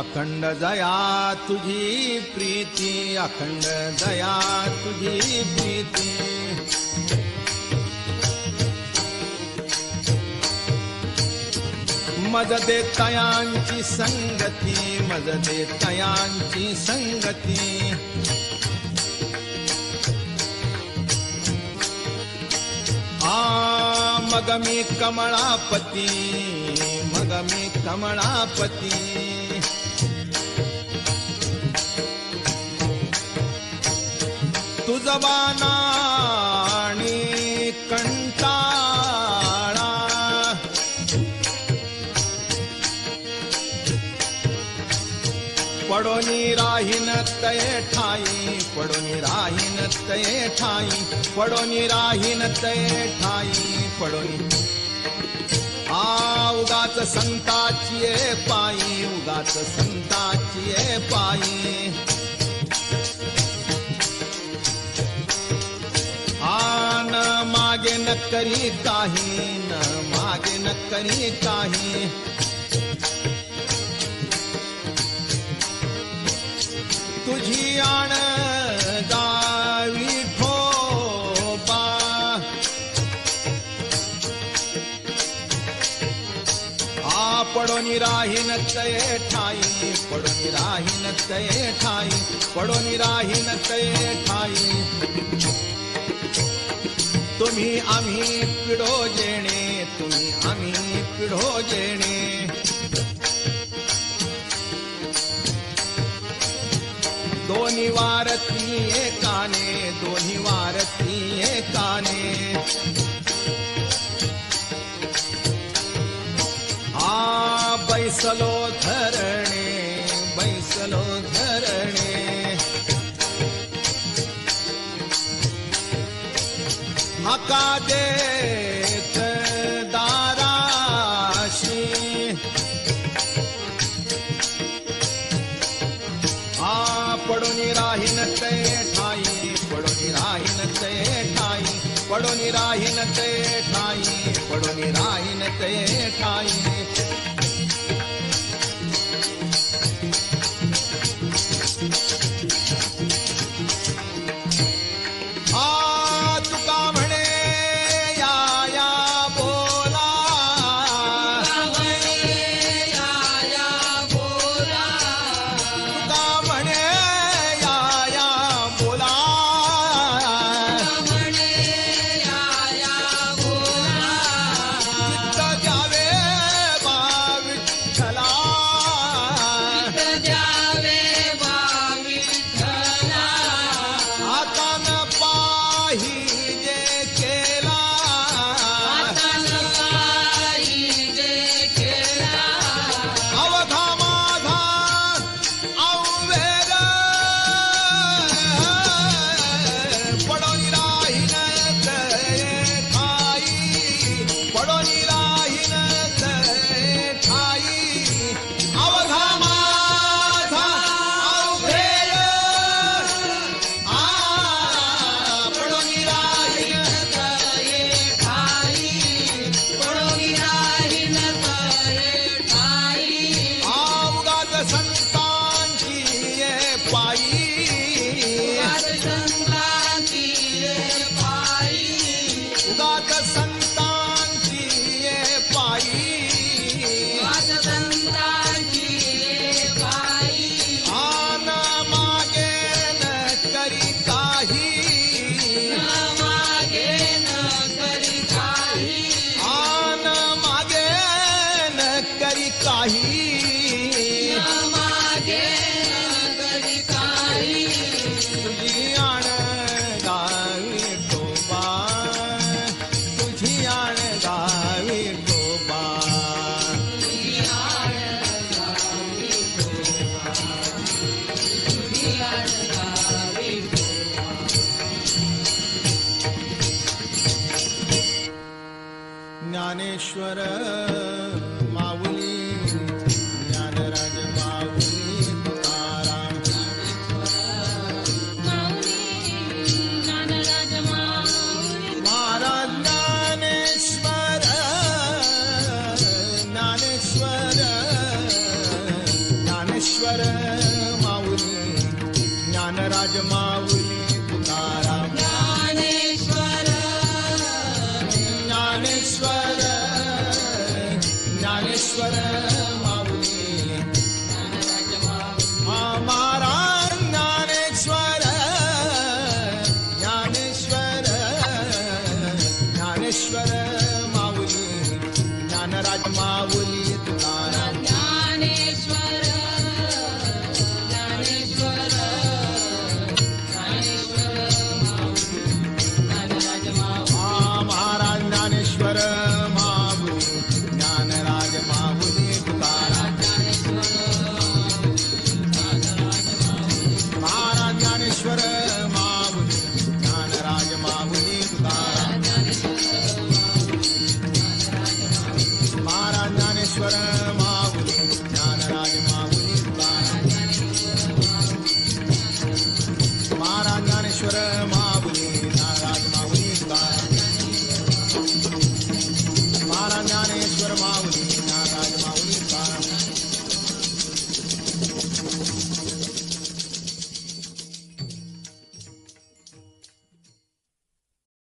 अखंड दया तुझी प्रीती, अखंड दया तुझी प्रीती. मज दे तयांची संगती, मज दे तयांची संगती. मग मी कमळापती, मग मी कमळापती. तुझ बाणाने कंटाळा, पडोनी राहीन तये ठाई, पडोनी राहीन तये ठाई, पडोनी राहीन तये ठाई, पडोनी. उगाच संताची पायी, उगाच संताची पायी. न मागे न करी काही, न मागे न करी काही. तुझी आण गावी ठोबा, पडोनी राहीन तये ठाई, पडोनी राहीन तये ठाई, पडोनी राहीन तये ठाई. तुम्ही आम्ही पिढो जेणे, तुम्ही आम्ही पिढो जेणे. दोन्ही वारती एकाने, दोन्ही वारती एकाने. बैसलो धरणे, बैसलो धरणे. हका देत दाराशी, पडोनी राहीन तये ठाई, पडोनी राहीन तये ठाई, पडोनी राहीन तये ठाई, पडोनी राहीन तये ठाई. तुका म्हणे या या बोला, तुका म्हणे या या बोला, तुका म्हणे या या बोला, म्हणे या या बोला. चित्त द्यावे बा विठ्ठला, चित्त द्यावे बा विठ्ठला. आता न पाही जे केला, आता न पाही जे केला. अवघा माझा अववेग, पडोनी राहीन तये ठाई, पडोनी राहीन तये ठाई. अवघा माझा अववेग, पडोनी राहीन तये ठाई, पडोनी राहीन तये ठाई. उगाच संतांची पायी, उगाच संतांची पायी, उगाच संतांची पायी, उगाच संतांची पायी. न मागे न करी काही, न मागे न करी काही, न मागे न करी काही, न मागे न करी काही. तुझी आण गावी ठोबा, तुझी आण गावी ठोबा, तुझी आण गावी ठोबा, तुझी आण गावी ठोबा. ज्ञानेश्वर माऊली, ज्ञानराज माऊली तुकाराम. ज्ञानराज माऊली, महाराज ज्ञानेश्वर, ज्ञानेश्वर, ज्ञानेश्वर. ज्ञानेश्वर माऊली ज्ञानराज माऊली तुकाराम ज्ञानेश्वर ज्ञानेश्वर ज्ञानेश्वर माऊली महाराज ज्ञानेश्वर ज्ञानेश्वर ज्ञानेश्वर माऊली ज्ञानराज माऊली तुकाराम ज्ञानेश्वर ज्ञानेश्वर महाराज ज्ञानेश्वर माऊली ज्ञानराज माऊली तुकाराम महाराज ज्ञानेश्वर माऊली ज्ञानराज माऊली तुकाराम महाराज ज्ञानेश्वर माऊली ज्ञानराज माऊली तुकाराम महाराज ज्ञानेश्वर